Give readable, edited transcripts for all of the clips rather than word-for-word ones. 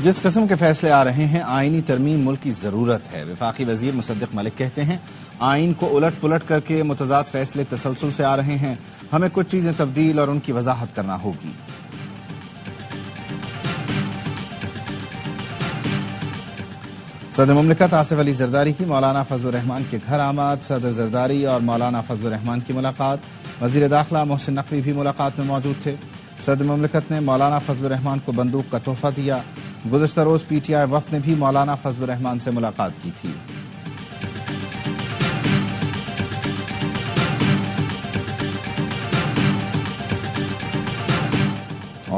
جس قسم کے فیصلے آ رہے ہیں آئینی ترمیم ملک کی ضرورت ہے۔ وفاقی وزیر مصدق ملک کہتے ہیں آئین کو الٹ پلٹ کر کے متضاد فیصلے تسلسل سے آ رہے ہیں، ہمیں کچھ چیزیں تبدیل اور ان کی وضاحت کرنا ہوگی۔ صدر مملکت آصف علی زرداری کی مولانا فضل الرحمان کے گھر آمد، صدر زرداری اور مولانا فضل الرحمان کی ملاقات، وزیر داخلہ محسن نقوی بھی ملاقات میں موجود تھے۔ صدر مملکت نے مولانا فضل الرحمان کو بندوق کا تحفہ دیا۔ گزشتہ روز پی ٹی آئی وفد نے بھی مولانا فضل الرحمان سے ملاقات کی تھی۔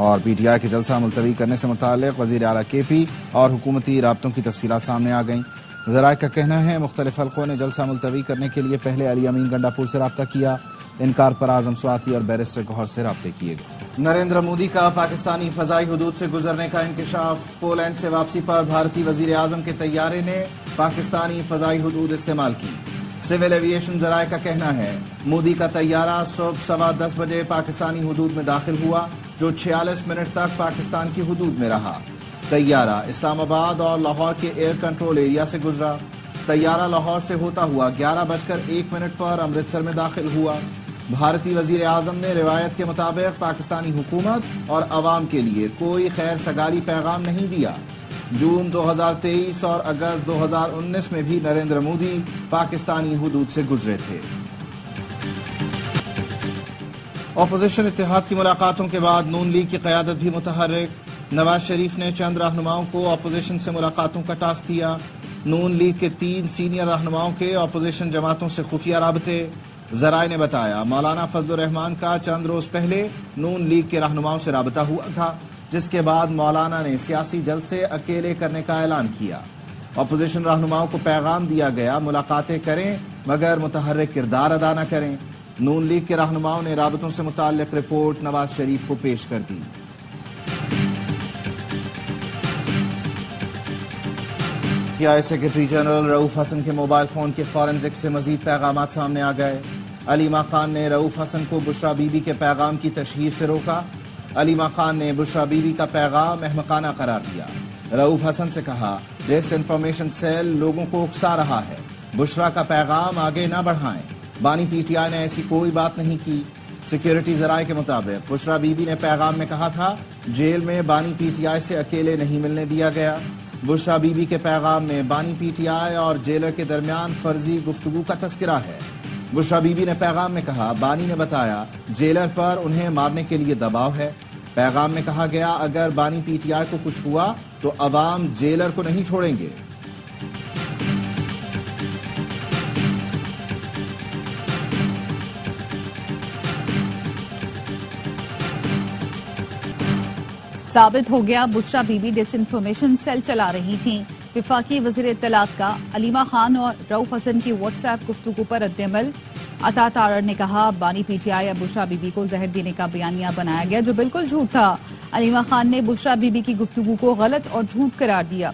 اور پی ٹی آئی کے جلسہ ملتوی کرنے سے متعلق وزیر اعلیٰ کے پی اور حکومتی رابطوں کی تفصیلات سامنے آ گئیں۔ ذرائع کا کہنا ہے مختلف حلقوں نے جلسہ ملتوی کرنے کے لیے پہلے علی امین گنڈا پور سے رابطہ کیا، انکار پر اعظم سواتی اور بیرسٹر گوہر سے رابطے کیے گئے۔ نریندر مودی کا پاکستانی فضائی حدود سے گزرنے کا انکشاف، پولینڈ سے واپسی پر بھارتی وزیر اعظم کے طیارے نے پاکستانی فضائی حدود استعمال کی۔ سول ایویشن ذرائع کا کہنا ہے مودی کا طیارہ صبح 10:15 بجے پاکستانی حدود میں داخل ہوا، جو 46 منٹ تک پاکستان کی حدود میں رہا۔ طیارہ اسلام آباد اور لاہور کے ایئر کنٹرول ایریا سے گزرا۔ طیارہ لاہور سے ہوتا ہوا 11:01 پر امرتسر میں داخل ہوا۔ بھارتی وزیر اعظم نے روایت کے مطابق پاکستانی حکومت اور عوام کے لیے کوئی خیر سگالی پیغام نہیں دیا۔ جون 2023 اور اگست 2019 میں بھی نریندر مودی پاکستانی حدود سے گزرے تھے۔ اپوزیشن اتحاد کی ملاقاتوں کے بعد نون لیگ کی قیادت بھی متحرک۔ نواز شریف نے چند رہنماؤں کو اپوزیشن سے ملاقاتوں کا ٹاسک دیا۔ نون لیگ کے 3 سینئر رہنماؤں کے اپوزیشن جماعتوں سے خفیہ رابطے۔ ذرائع نے بتایا مولانا فضل الرحمان کا چند روز پہلے نون لیگ کے رہنماؤں سے رابطہ ہوا تھا، جس کے بعد مولانا نے سیاسی جلسے اکیلے کرنے کا اعلان کیا۔ اپوزیشن رہنماؤں کو پیغام دیا گیا ملاقاتیں کریں مگر متحرک کردار ادا نہ کریں۔ نون لیگ کے رہنماؤں نے رابطوں سے متعلق رپورٹ نواز شریف کو پیش کر دی۔ پی آئی سیکرٹری جنرل رؤوف حسن کے موبائل فون کے فورنزک سے مزید پیغامات سامنے آ گئے۔ علیمہ خان نے رؤوف حسن کو بشرا بی بی کے پیغام کی تشہیر سے روکا۔ علیمہ خان نے بشرا بی بی کا پیغام احمقانہ قرار دیا۔ رؤوف حسن سے کہا ڈس انفارمیشن سیل لوگوں کو اکسا رہا ہے، بشرا کا پیغام آگے نہ بڑھائیں۔ بانی پی ٹی آئی نے ایسی کوئی بات نہیں کی۔ سیکیورٹی ذرائع کے مطابق بشرا بی بی نے پیغام میں کہا تھا جیل میں بانی پی ٹی آئی سے اکیلے نہیں ملنے دیا گیا۔ بشرا بی بی کے پیغام میں بانی پی ٹی آئی اور جیلر کے درمیان فرضی گفتگو کا تذکرہ ہے۔ بشرا بی بی نے پیغام میں کہا بانی نے بتایا جیلر پر انہیں مارنے کے لیے دباؤ ہے۔ پیغام میں کہا گیا اگر بانی پی ٹی آئی کو کچھ ہوا تو عوام جیلر کو نہیں چھوڑیں گے۔ ثابت ہو گیا Bushra Bibi disinformation cell چلا رہی تھیں۔ وفاقی وزیر اطلاعات کا علیمہ خان اور رؤوف حسن کی واٹس ایپ گفتگو پر رد عمل۔ عطا تارڑ نے کہا بانی پی ٹی آئی یا بشرا بی بی کو زہر دینے کا بیانیہ بنایا گیا جو بالکل جھوٹ تھا۔ علیمہ خان نے بشرا بی بی کی گفتگو کو غلط اور جھوٹ قرار دیا۔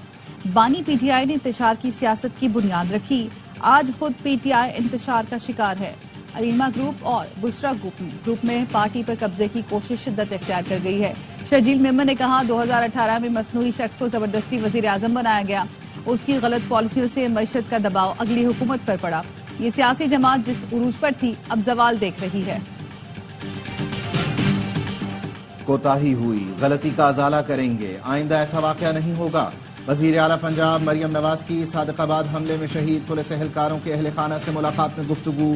بانی پی ٹی آئی نے انتشار کی سیاست کی بنیاد رکھی، آج خود پی ٹی آئی انتشار کا شکار ہے۔ علیمہ گروپ اور بشرا گروپ میں پارٹی پر قبضے کی کوشش شدت اختیار کر گئی ہے۔ شرجیل ممن نے کہا 2018 میں مصنوعی شخص کو زبردستی وزیر اعظم بنایا گیا، اس کی غلط پالیسیوں سے معیشت کا دباؤ اگلی حکومت پر پڑا۔ یہ سیاسی جماعت جس عروج پر تھی اب زوال دیکھ رہی ہے۔ کوتاہی ہوئی، غلطی کا ازالہ کریں گے، آئندہ ایسا واقعہ نہیں ہوگا۔ وزیر اعلیٰ پنجاب مریم نواز کی صادق آباد حملے میں شہید پولیس اہلکاروں کے اہل خانہ سے ملاقات میں گفتگو،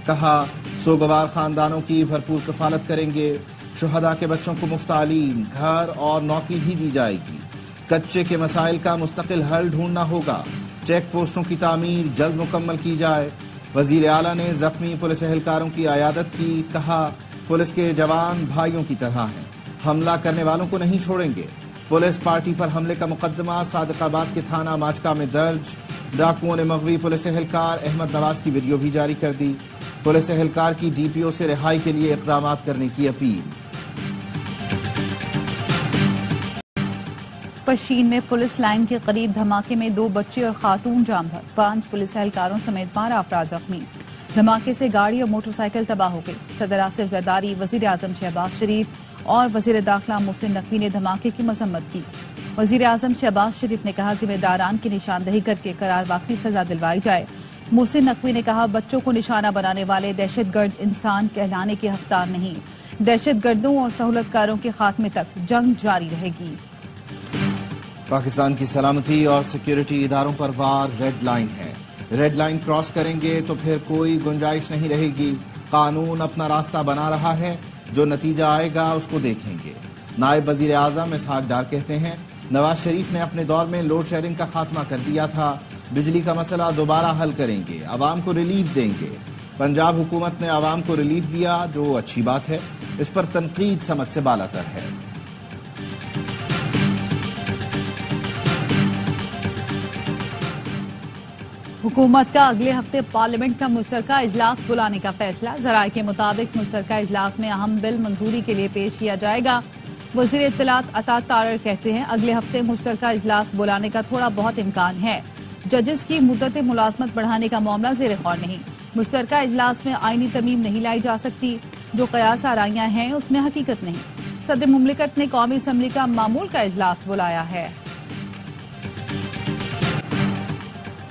کہا سوگوار خاندانوں کی بھرپور کفالت کریں گے، شہداء کے بچوں کو مفت تعلیم، گھر اور نوکری بھی دی جائے گی، کچے کے مسائل کا مستقل حل ڈھونڈنا ہوگا، چیک پوسٹوں کی تعمیر جلد مکمل کی جائے۔ وزیر اعلیٰ نے زخمی پولیس اہلکاروں کی عیادت کی، کہا پولیس کے جوان بھائیوں کی طرح ہیں، حملہ کرنے والوں کو نہیں چھوڑیں گے۔ پولیس پارٹی پر حملے کا مقدمہ صادق آباد کے تھانہ ماچکا میں درج، ڈاکوؤں نے مغوی پولیس اہلکار احمد نواز کی ویڈیو بھی جاری کر دی۔ پولیس اہلکار کی ڈی پی او سے رہائی کے لیے اقدامات کرنے کی اپیل۔ پشین میں پولیس لائن کے قریب دھماکے میں 2 بچے اور خاتون جاں بحق، 5 پولیس اہلکاروں سمیت 12 افراد زخمی۔ دھماکے سے گاڑی اور موٹر سائیکل تباہ ہو گئی۔ صدر آصف زرداری، وزیر اعظم شہباز شریف اور وزیر داخلہ محسن نقوی نے دھماکے کی مذمت کی۔ وزیر اعظم شہباز شریف نے کہا ذمہ داران کی نشاندہی کر کے قرار واقعی سزا دلوائی جائے۔ محسن نقوی نے کہا بچوں کو نشانہ بنانے والے دہشت گرد انسان کہلانے کے حقدار نہیں، دہشت گردوں اور سہولت کاروں کے خاتمے تک جنگ جاری رہے گی۔ پاکستان کی سلامتی اور سیکیورٹی اداروں پر وار ریڈ لائن ہے، ریڈ لائن کراس کریں گے تو پھر کوئی گنجائش نہیں رہے گی، قانون اپنا راستہ بنا رہا ہے، جو نتیجہ آئے گا اس کو دیکھیں گے۔ نائب وزیر اعظم اسحاق ڈار کہتے ہیں نواز شریف نے اپنے دور میں لوڈ شیڈنگ کا خاتمہ کر دیا تھا، بجلی کا مسئلہ دوبارہ حل کریں گے، عوام کو ریلیف دیں گے۔ پنجاب حکومت نے عوام کو ریلیف دیا جو اچھی بات ہے، اس پر تنقید سمجھ سے بالاتر ہے۔ حکومت کا اگلے ہفتے پارلیمنٹ کا مشترکہ اجلاس بلانے کا فیصلہ، ذرائع کے مطابق مشترکہ اجلاس میں اہم بل منظوری کے لیے پیش کیا جائے گا۔ وزیر اطلاعات عطا تارڑ کہتے ہیں اگلے ہفتے مشترکہ اجلاس بلانے کا تھوڑا بہت امکان ہے، ججز کی مدت ملازمت بڑھانے کا معاملہ زیر غور نہیں، مشترکہ اجلاس میں آئینی ترمیم نہیں لائی جا سکتی، جو قیاس آرائیاں ہیں اس میں حقیقت نہیں۔ صدر مملکت نے قومی اسمبلی کا معمول کا اجلاس بلایا ہے۔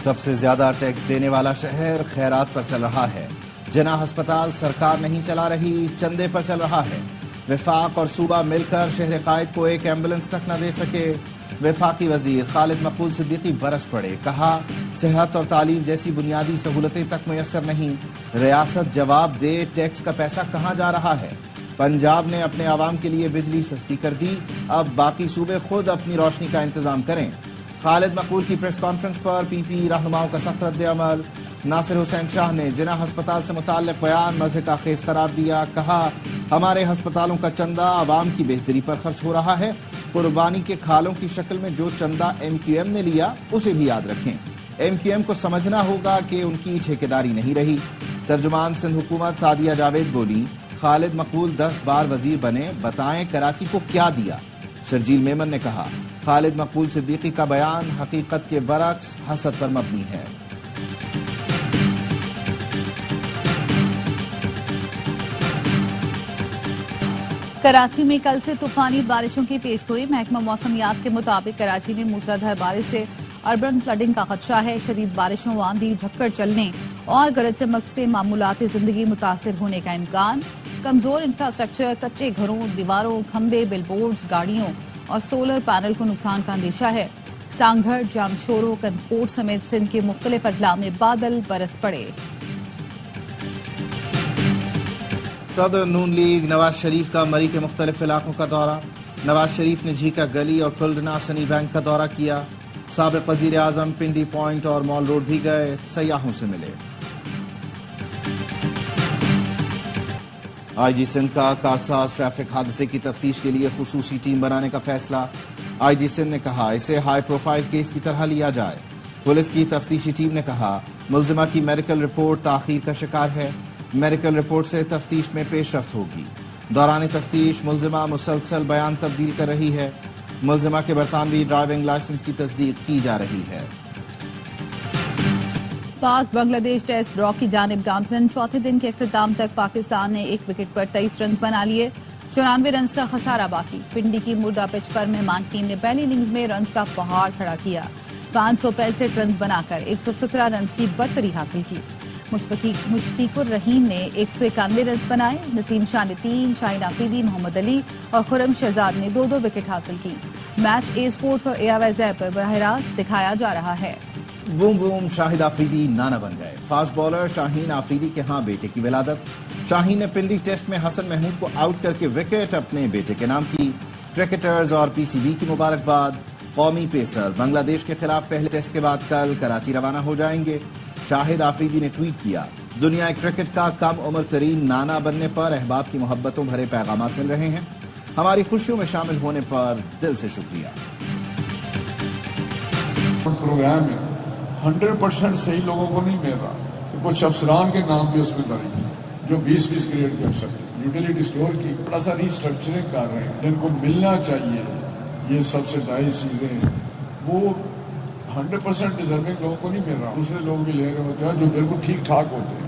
سب سے زیادہ ٹیکس دینے والا شہر خیرات پر چل رہا ہے، جنا ہسپتال سرکار نہیں چلا رہی، چندے پر چل رہا ہے۔ وفاق اور صوبہ مل کر شہر قائد کو ایک ایمبولینس تک نہ دے سکے، وفاقی وزیر خالد مقبول صدیقی برس پڑے، کہا صحت اور تعلیم جیسی بنیادی سہولتیں تک میسر نہیں، ریاست جواب دے ٹیکس کا پیسہ کہاں جا رہا ہے۔ پنجاب نے اپنے عوام کے لیے بجلی سستی کر دی، اب باقی صوبے خود اپنی روشنی کا انتظام کریں۔ خالد مقبول کی پریس کانفرنس پر پی پی رہنماؤں کا سخت رد عمل، ناصر حسین شاہ نے جناح ہسپتال سے متعلق بیان مضحک کا خیز قرار دیا، کہا ہمارے ہسپتالوں کا چندہ عوام کی بہتری پر خرچ ہو رہا ہے، قربانی کے کھالوں کی شکل میں جو چندہ ایم کیو ایم نے لیا اسے بھی یاد رکھیں، ایم کیو ایم کو سمجھنا ہوگا کہ ان کی ٹھیکیداری نہیں رہی۔ ترجمان سندھ حکومت سعدیہ جاوید بولی خالد مقبول 10 بار وزیر بنے، بتائیں کراچی کو کیا دیا۔ شرجیل میمن نے کہا خالد مقبول صدیقی کا بیان حقیقت کے برعکس حسد پر مبنی ہے۔ کراچی میں کل سے طوفانی بارشوں کی پیشگوئی، محکمہ موسمیات کے مطابق کراچی میں موسلادھار بارش سے اربن فلڈنگ کا خدشہ ہے، شدید بارشوں، آندھی، جھکڑ چلنے اور گرج چمک سے معمولات زندگی متاثر ہونے کا امکان، کمزور انفراسٹرکچر، کچے گھروں، دیواروں، کھمبے، بل بورڈز، گاڑیوں اور سولر پینل کو نقصان کا اندیشہ ہے۔ سانگھڑ، جامشورو، کنکوٹ سمیت سندھ کے مختلف اضلاع میں بادل برس پڑے۔ صدر نون لیگ نواز شریف کا مری کے مختلف علاقوں کا دورہ، نواز شریف نے جھیکا گلی اور کلڈنا سنی بینک کا دورہ کیا، سابق وزیر اعظم پنڈی پوائنٹ اور مال روڈ بھی گئے، سیاحوں سے ملے۔ آئی جی سندھ کا کارساز ٹریفک حادثے کی تفتیش کے لیے خصوصی ٹیم بنانے کا فیصلہ، آئی جی سندھ نے کہا اسے ہائی پروفائل کیس کی طرح لیا جائے۔ پولیس کی تفتیشی ٹیم نے کہا ملزمہ کی میڈیکل رپورٹ تاخیر کا شکار ہے، میڈیکل رپورٹ سے تفتیش میں پیش رفت ہوگی۔ دوران تفتیش ملزمہ مسلسل بیان تبدیل کر رہی ہے، ملزمہ کے برطانوی ڈرائیونگ لائسنس کی تصدیق کی جا رہی ہے۔ پاک بنگلہ دیش ٹیسٹ ڈرا کی جانب گامزن، چوتھے دن کے اختتام تک پاکستان نے ایک وکٹ پر 23 رنز بنا لیے، 94 رنز کا خسارہ باقی۔ پنڈی کی مردہ پچ پر مہمان ٹیم نے پہلی اننگز میں رنز کا پہاڑ کھڑا کیا، 565 رنز بنا کر 117 رنز کی برتری حاصل کی۔ مشفیق الرحیم نے 191 رنز بنائے، نسیم شاہ نے 3، شاہین آفریدی، محمد علی اور خرم شہزاد نے 2 وکٹ حاصل کی۔ میچ اے اسپورٹس اور اے آئی زیب پر براہ راست دکھایا جا رہا ہے۔ بوم بوم، شاہد آفریدی نانا بن گئے، فاسٹ بالر شاہین آفریدی کے ہاں بیٹے کی ولادت، شاہین نے پنڈی ٹیسٹ میں حسن محمود کو آؤٹ کر کے وکٹ اپنے بیٹے کے نام کی، کرکٹرز اور پی سی بی کی مبارکباد۔ قومی پیسر بنگلہ دیش کے خلاف پہلے ٹیسٹ کے بعد کل کراچی روانہ ہو جائیں گے۔ شاہد آفریدی نے ٹویٹ کیا دنیا کرکٹ کا کم عمر ترین نانا بننے پر احباب کی محبتوں بھرے پیغامات مل رہے ہیں، ہماری خوشیوں میں شامل ہونے پر دل سے شکریہ۔ پروگرام میں 100% صحیح لوگوں کو نہیں مل رہا، کچھ افسران کے نام بھی اس میں درج ہیں جو 20 کریٹ کر سکتے ہیں۔ یوٹیلیٹی اسٹور کی بڑا سا ریسٹرکچرنگ کر رہے ہیں، جن کو ملنا چاہیے یہ سبسڈائز چیزیں، وہ 100% ڈیزرونگ لوگوں کو نہیں مل رہا، دوسرے لوگ بھی لے رہے ہوتے ہیں جو بالکل ٹھیک ٹھاک ہوتے ہیں۔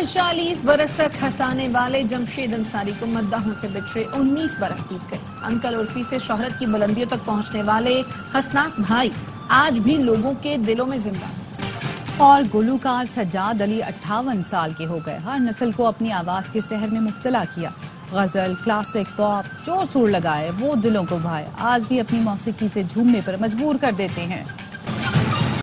اور 40 برس تک ہنسانے والے جمشید انصاری کو مداحوں سے بچھڑے 19 برس بیت گئے۔ انکل عرفی سے شہرت کی بلندیوں تک پہنچنے والے حسناک بھائی آج بھی لوگوں کے دلوں میں زندہ۔ اور گلوکار سجاد علی 58 سال کے ہو گئے، ہر نسل کو اپنی آواز کے سحر میں مبتلا کیا، غزل، کلاسک، پاپ، چور سور لگائے، وہ دلوں کو بھائے، آج بھی اپنی موسیقی سے جھومنے پر مجبور کر دیتے ہیں۔